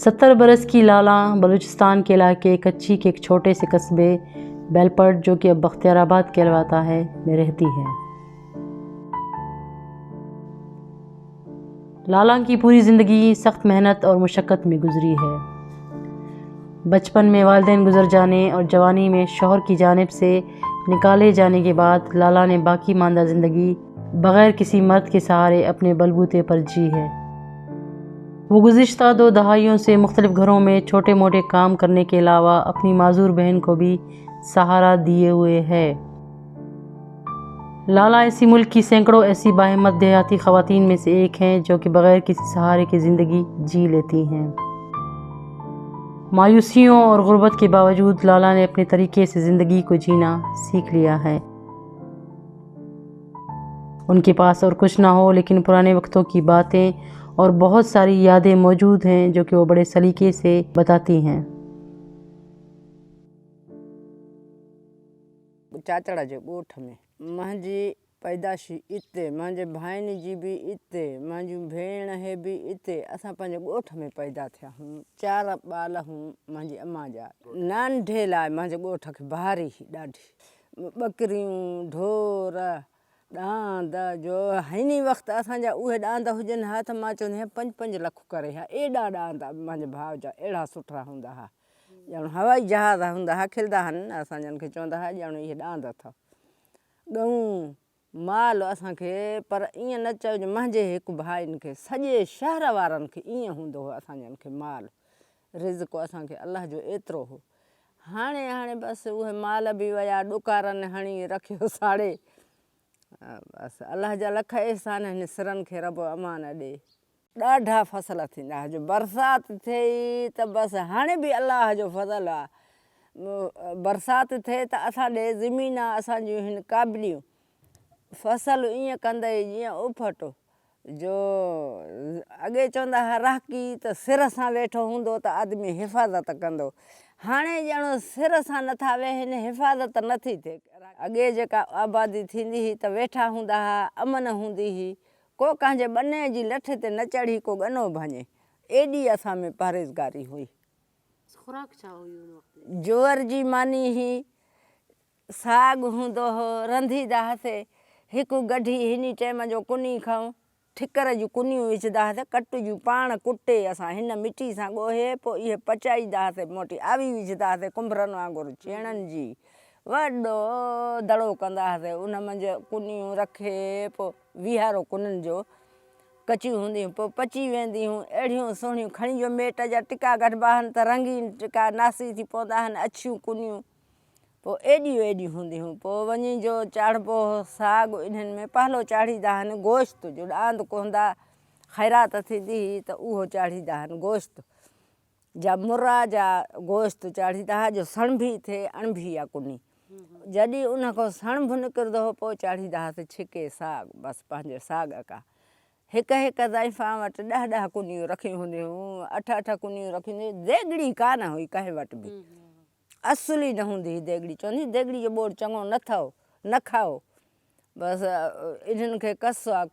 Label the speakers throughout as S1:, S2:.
S1: 70 برس کی لالا بلوچستان کے علاقے کچی کے ایک چھوٹے سے قصبے بیلپٹ جو کہ اب بختیار آباد کہلواتا ہے میں رہتی ہے۔ لالا کی پوری زندگی سخت محنت اور مشقت میں گزری ہے۔ بچپن میں والدین گزر جانے اور جوانی میں شوہر کی جانب سے نکالے جانے کے بعد لالا نے باقی ماندہ زندگی بغیر کسی مرد کے سہارے اپنے بلبوتے پر جی ہے۔ وہ گزشتہ 2 دہائیوں سے مختلف گھروں میں چھوٹے موٹے کام کرنے کے علاوہ اپنی معذور بہن کو بھی سہارا دیے ہوئے ہے۔ لالا اسی ملک کی سینکڑوں ایسی باہمت دیہاتی خواتین میں سے ایک ہیں جو کہ بغیر کسی سہارے کی زندگی جی لیتی ہیں۔ مایوسیوں اور غربت کے باوجود لالا نے اپنے طریقے سے زندگی کو جینا سیکھ لیا ہے۔ ان کے پاس اور کچھ نہ ہو لیکن پرانے وقتوں کی باتیں اور بہت ساری یادیں موجود ہیں جو کہ وہ بڑے سلیقے سے بتاتی ہیں۔
S2: چاچڑا جو ڳوٺ میں منहिंजी पैदाशी इते, मुंहिंजे भाइनि जी बि इते, मुंहिंजूं भेण हे बि इते, असां पंहिंजे ॻोठ में पैदा थिया आहियूं। 4 ॿार हूं मुंहिंजी अम्मा जा। नंढे लाइ मुंहिंजे ॻोठ खे भारी ही ॾाढी ॿकरियूं ढोर ॾांद जो हिन वक़्तु असांजा उहे ॾांद हुजनि हा त मां चवंदी आहियां 5-5 लख करे हा। एॾा ॾांद मुंहिंजे भाउ जा अहिड़ा सुठा हूंदा हुआ। ॼण हवाई जहाज़ हूंदा हुआ, खिलंदा आहिनि न, असां जन खे चवंदा हुआ ॼण इहे ॾांद अथव। ॻऊं माल असांखे, पर ईअं न चइजो मुंहिंजे हिकु भाइनि खे, सॼे शहर वारनि खे ईअं हूंदो हुओ असांजनि खे माल। रिज़्क़ असांखे अलाह जो एतिरो हो। हाणे बसि उहे माल बि विया ॾुकारनि हणी रखियो साड़े। बसि अलाह जा लख अहसान हिन सिरनि खे रब अमान ॾे। ॾाढा फ़सुल थींदा हुआ जो बरसाति थिए त बसि हाणे बि अलाह जो फज़ल आहे। बरसाति थिए त असां ॾे ज़मीन असांजियूं हिन क़ाबिलियूं फ़सुलु ईअं कंदे जीअं उफट जो अॻे चवंदा हुआ राहकी त सिर सां वेठो हूंदो त आदमी हिफ़ाज़त कंदो। हाणे ॼण सिर सां नथा वेहनि, हिफ़ाज़त नथी थिए। अॻे जेका आबादी थींदी हुई त वेठा हूंदा हुआ, अमन हूंदी हुई, को कंहिंजे ॿने जी लठ ते न चढ़ी को ॻनो भञे, एॾी असां में परहेज़गारी हुई।
S1: खुराक छा हुई उन वक़्तु?
S2: जोअर जी मानी हुई, साग हूंदो हुओ, रंधींदा हुआसीं। हिकु गढी हिन टाइम जो कुनी खाऊं, ठिकर जूं कुनियूं विझंदा हुआसीं, कट जूं पाण कुटे असां हिन मिटी सां ॻोहे पोइ इहे पचाईंदा हुआसीं। मोटी आवी विझंदा हुआसीं कुंभरनि वांगुरु छेणनि जी, वॾो दड़ो कंदा हुआसीं। उन मंझि कुनियूं रखे पोइ वीहारो कुननि जो, कचियूं हूंदियूं पोइ पची वेंदियूं अहिड़ियूं सुहिणियूं। खणी जो मेट जा टिका गढिबा आहिनि त रंगीन टिका नासी थी पवंदा आहिनि, अछियूं कुनियूं पोइ एॾियूं एॾियूं हूंदियूं हुयूं। पोइ वञी जो चाढ़िबो साग, इन्हनि में पहलो चाढ़ींदा आहिनि गोश्त जो, ॾांद कोंदा ख़ैरात थींदी हुई त उहो चाढ़ींदा आहिनि गोश्त जा, मुर्रा जा गोश्त चाढ़ींदा हुआ जो सणभी थिए अणभी आहे कुनी। जॾहिं उन खां सणभ निकिरंदो हुओ पोइ चाढ़ींदा हुआसीं छिके साग। बसि पंहिंजे साग का हिकु ज़ाइफ़ां वटि 10-10 कुनियूं रखियूं हूंदियूं हुयूं, 8-8 कुनियूं रखियूं हूंदियूं। देॻड़ी कान हुई कंहिं वटि बि, असुली न हूंदी हुई देॻड़ी। चवंदी देॻड़ी जो ॿोड़ चङो न अथव, न खाओ। बसि इन्हनि खे कस आहे,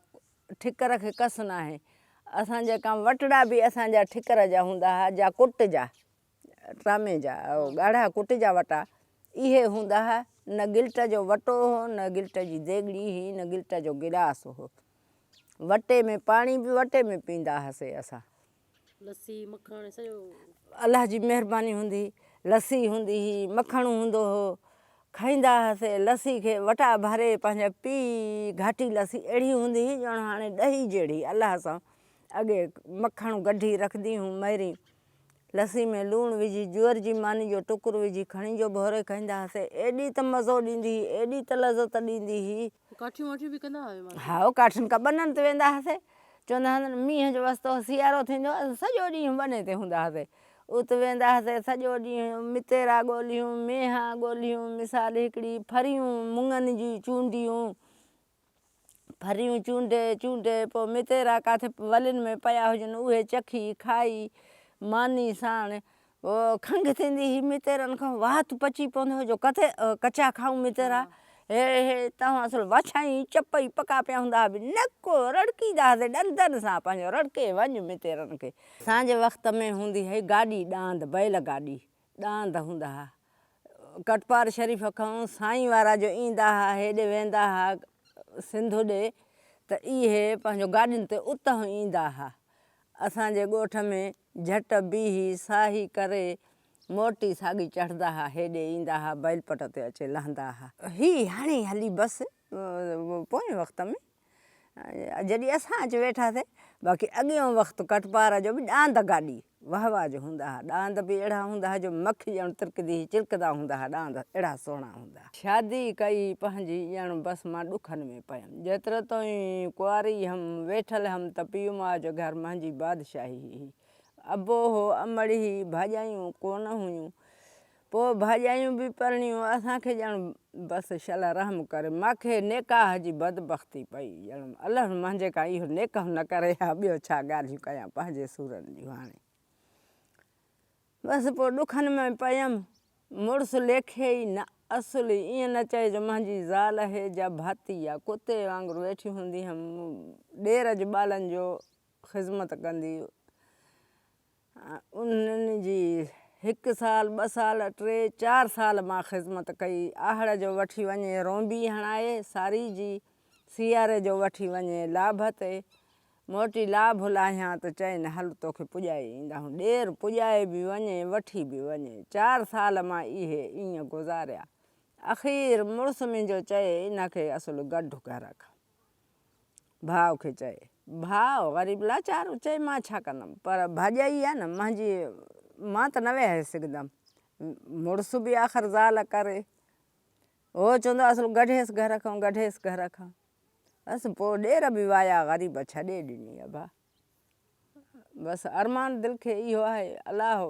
S2: ठिकर खे कस न आहे। असां जेका वटड़ा बि असांजा ठिकर जा हूंदा हुआ, जा कुट जा, टामे जा ॻाढ़ा कुट जा वटा इहे हूंदा हुआ। न गिल्ट जो वटो हो, न गिल्ट जी देॻड़ी हुई, न गिल्ट जो गिलास हो। वटे में पाणी बि वटे में पींदा हुआसीं असां।
S1: लस्सी मखण सॼो
S2: अलाह जी महिरबानी हूंदी हुई। लस्सी हूंदी हुई, मखण हूंदो हुओ, खाईंदा हुआसीं। लस्सी खे वटा भरे पंहिंजा पी, घाटी लस्सी अहिड़ी हूंदी हुई ॼण हाणे ॾही जहिड़ी। अलाह सां अॻे मखण कढी रखंदी हुयूं महिरी, लस्सी में लूणु विझी जोअर जी मानी जो टुकुर विझी खणी जो भोरे खाईंदा हुआसीं। एॾी त मज़ो ॾींदी हुई, एॾी त लज़त ॾींदी हुई।
S1: काठियूं वाठियूं बि कंदा हुआ?
S2: हा, काठियुनि खां ॿननि ते वेंदा हुआसीं। चवंदा हुआ मींहं जो वस्तो सियारो थींदो सॼो ॾींहुं ॿने ते हूंदा हुआसीं। उते वेंदा हुआसीं सॼो ॾींहुं मितेरा ॻोल्हियूं, मेहा ॻोल्हियूं। मिसाल हिकिड़ी फरियूं मुङनि जी चूंडियूं, फरियूं चूंडे पोइ मितेरा किथे वलियुनि में पिया हुजनि उहे चखी खाई मानी साण। पोइ खंघि थींदी हुई मितेरनि खां, वात पची पवंदो हुओ जो किथे कचा खाऊं मितेरा। हे तव्हां असुल वछाई चप ई पका पिया हूंदा हुआ, नको रड़कींदा हुआसीं ॾंदनि सां पंहिंजो रड़के वञ मितेरनि खे। असांजे वक़्त में हूंदी हुई गाॾी ॾांद, बैल गाॾी ॾांद हूंदा हुआ। कटपार शरीफ़ खां साईं वारा जो ईंदा हुआ हेॾे वेंदा हुआ सिंध ॾे, त इहे पंहिंजो गाॾियुनि ते उतां ईंदा हुआ। असांजे ॻोठ में झटि बीही साही करे मोटी साॻी चढ़ंदा हुआ, हेॾे ईंदा हुआ बैलपट ते अचे लहंदा हुआ। ही हाणे हली बसि पोएं वक़्त में जॾहिं असां अची वेठासीं। बाक़ी अॻियों वक़्तु कटपार जो बि ॾांद गाॾी वाह वाह जो हूंदा हुआ। ॾांद बि अहिड़ा हूंदा हुआ जो मखी ॼण तिरकंदी हुई, चिरकंदा हूंदा हुआ ॾांद, अहिड़ा सुहिणा हूंदा हुआ। शादी कई पंहिंजी ॼण बसि मां ॾुखनि में पयमि। जेतिरो ताईं कुंवारी हुअमि वेठल हुअमि त पीउ माउ जो घर मुंहिंजी बादशाही हुई। अबो हो अमड़ी ही, भाॼायूं कोन हुयूं। पोइ भाॼायूं बि परिणियूं असांखे ॼण बसि शल रहम करे। मूंखे निकाह जी बदबख़्ती पई, ॼण अलाह मुंहिंजे का इहो निकाह न करे हा, ॿियो छा ॻाल्हियूं कयां पंहिंजे सूरनि जूं। हाणे बसि पोइ ॾुखनि में पयमि, मुड़ुसु लेखे ई न असुल ईअं न चए जो मुंहिंजी ज़ाल हेजा भाती आहे, कुते वांगुरु वेठी हूंदी हुअमि, ॾेर जे ॿारनि जो ख़िदमत कंदी। उन्हनि जी 1 साल 2 साल 3 4 साल मां ख़िदमत कई। आहड़ जो वठी वञे रोंबी हणाए सारी जी, सियारे जो वठी वञे लाभ ते, मोटी लाभ लाहियां त चइनि हल तोखे पुॼाए ईंदाऊं, ॾेर पुॼाए बि वञे वठी बि वञे। 4 साल मां इहे ईअं गुज़ारिया। अख़ीर मुड़ुसु मुंहिंजो चए इनखे असुल गॾु घर खां, भाउ खे चए, भाउ ग़रीब लाचार चए मां छा कंदमि, पर भाॼाई आहे न मुंहिंजी, मां त न वेहाए सघंदमि। मुड़ुसु बि आख़िर ज़ाल करे, हो चवंदो असुल गॾेसि घर खां, गॾेसि घर खां। बसि पोइ ॾेर बि वाया ग़रीब छॾे ॾिनी आहे भाउ। बसि अरमान दिलि खे इहो आहे अलाह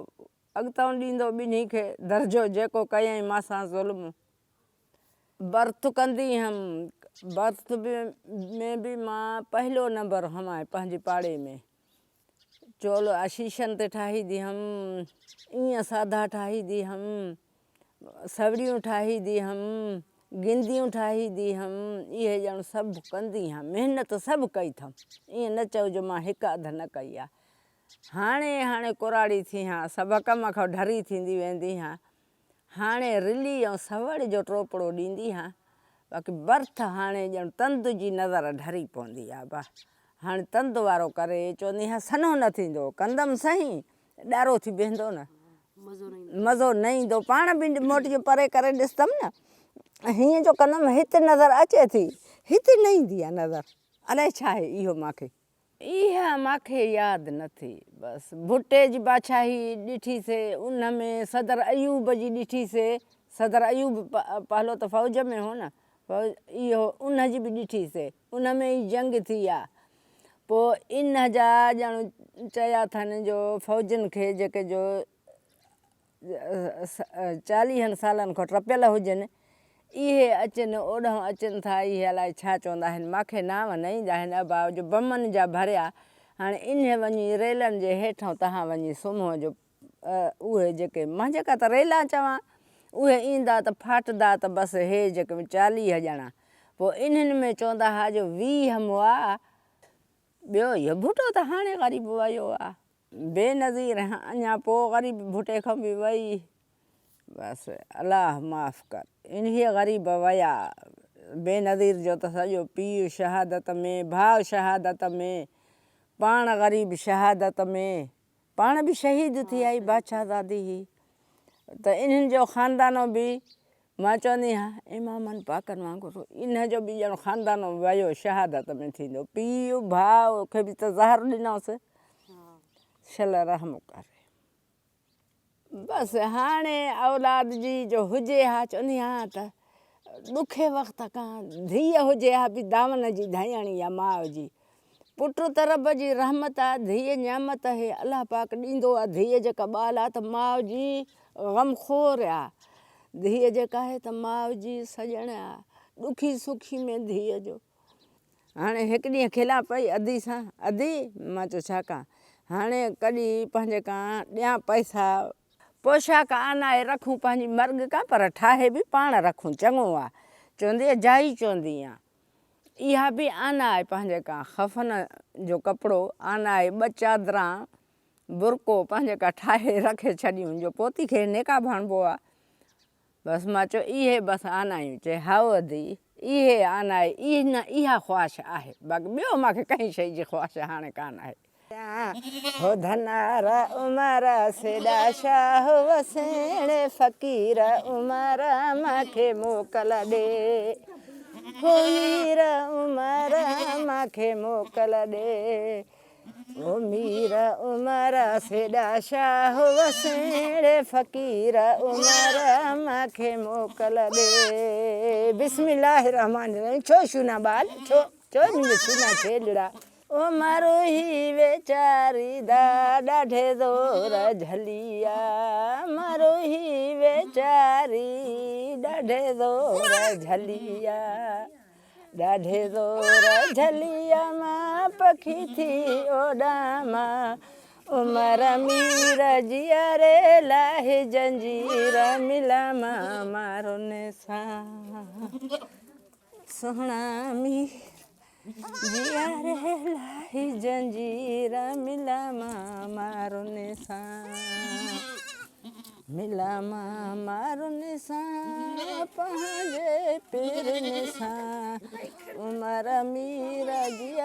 S2: अॻितां ॾींदो ॿिन्ही खे दर्जो जेको कयईं मांसां ज़ुल्म। बर्थ कंदी हुअमि, बर्थ में बि मां पहिलो नंबर हुअमि पंहिंजे पाड़े में। चोलो शीशनि ते ठाहींदी हुअमि, ईअं सादा ठाहींदी हुअमि, सवड़ियूं ठाहींदी हुअमि, गिंदियूं ठाहींदी हुअमि, इहे ॼण सभु कंदी हुअमि। महिनत सभु कई अथमि, ईअं न चओ जो मां हिकु अधु न कई आहे। हाणे कुराड़ी थी हा, सभु कम खां ढरी थींदी वेंदी हा। हाणे रिली ऐं सवड़ जो टोपड़ो ॾींदी हा। बाक़ी बर्थ हाणे ॼण तंद जी नज़र ढरी पवंदी आहे भाउ। हाणे तंद वारो करे चवंदी हा सन्हो न थींदो, कंदमि सही ॾारो थी वेंदो न, मज़ो न ईंदो। पाण बि मोटी परे करे ॾिसंदमि न, हीअं जो कंदमि हिते नज़र अचे थी, हिते न ईंदी आहे नज़र, अलाए छा आहे इहो मूंखे, इहा मूंखे यादि नथी। बसि भुटे जी बादशाही ॾिठीसीं, उन में सदर अयूब जी ॾिठीसीं। सदर अयूब पहलो त फ़ौज में हो न, इहो उन जी बि ॾिठीसीं, उन में ई जंग थी आहे। पोइ इन जा ॼण चया अथनि जो फ़ौजियुनि खे जेके जो 40 सालनि खां टपियल हुजनि, इहे अचनि ओॾां अचनि था, इहे अलाए छा चवंदा आहिनि, मूंखे नाम न ईंदा आहिनि अभाउ जो, बमनि जा भरिया। हाणे इन वञी रेलनि जे हेठां तव्हां वञी सुम्हो जो, उहे जेके मां जेका त रेला चवां, उहे ईंदा त फाटंदा त बसि हे जेके 40 ॼणा। पोइ इन्हनि में चवंदा हुआ जो 20 मुआ, ॿियो इहो भुटो त हाणे ग़रीब वियो आहे बेनज़ीर, अञा पोइ ग़रीब भुटे खां बि वई। बसि अलाह माफ़ कर, इन्हीअ ग़रीब विया। बेनज़ीर जो त सॼो पीउ शहादत में, भाउ शहादत में, पाण ग़रीब शहादत में, पाण बि शहीद थी आई बादशाहज़ादी ही। त इन्हनि जो ख़ानदानो बि मां चवंदी आहियां इमामनि पाकनि वांगुरु इन जो बि ॼण ख़ानदानो वियो शहादत में थींदो। पीउ भाउ खे बि त ज़हर ॾिनोसि, शल रहम करे। बसि हाणे औलाद जी जो हुजे हा, चवंदी हा त ॾुखे वक़्त खां धीअ हुजे हा बि दामन जी धयाणी आहे माउ जी। पुट त रब जी रहमत आहे, धीअ नियामत आहे, अलाह पाक ॾींदो आहे। धीअ जेका ॿाल आहे त माउ जी ग़मख़ोर आहे, धीअ जेका आहे त माउ जी सॼण आहे, ॾुखी सुखी में धीअ जो। हाणे हिकु ॾींहुं खिला पई अधी सां, अधी मां चयो छा कयां, हाणे कॾहिं पंहिंजे खां ॾियां पैसा, पोशाक आनाए रखूं पंहिंजी मर्ग खां, पर ठाहे बि पाण रखूं चङो आहे। चवंदी जाई चवंदी आहियां। इहा बि आना आहे पंहिंजे का खफ़न जो कपिड़ो आना आहे, 2 चादरां बुरको पंहिंजे का ठाहे रखे छॾियूं जो पोती खे निकाह हणिबो आहे। बसि मां चयो इहे बसि आना आहियूं। चए हाउ दी इहे आना आहे, इहा ख़्वाहिश आहे, बाक़ी ॿियो मूंखे कंहिं शइ जी ख़्वाहिश हाणे कान आहे। हो धनारा उमारा सेॾा शाह वसेणे फ़क़ीर उमारा मूंखे मोकल ॾे, हो मीर उमारा मूंखे मोकल ॾे, ओ मीर उमारा सेॾा शाह वसेणे फ़क़ीर उमारा मूंखे मोकल ॾे। बिस्मिल्लाह रहमान रहीम। छो शूना बाल छो छो मुंहिंजो शूना छेलड़ा। ओ मारो ही वेचारी दा ॾाढे ज़ोर झलिया, मारो ही वेचारी ॾाढे ज़ोर झलिया, ॾाढे ज़ोर झलिया मां पखी थी ओॾामां, उमर मीर जियारे लाहे जंजीर मिला मां मारुन सां, सोहणा मीर जियारे लाही जंजीर मिला मां मारुन सां, मिला मां मारुन सां पंहिंजे पीरन सां, उमर मीर जी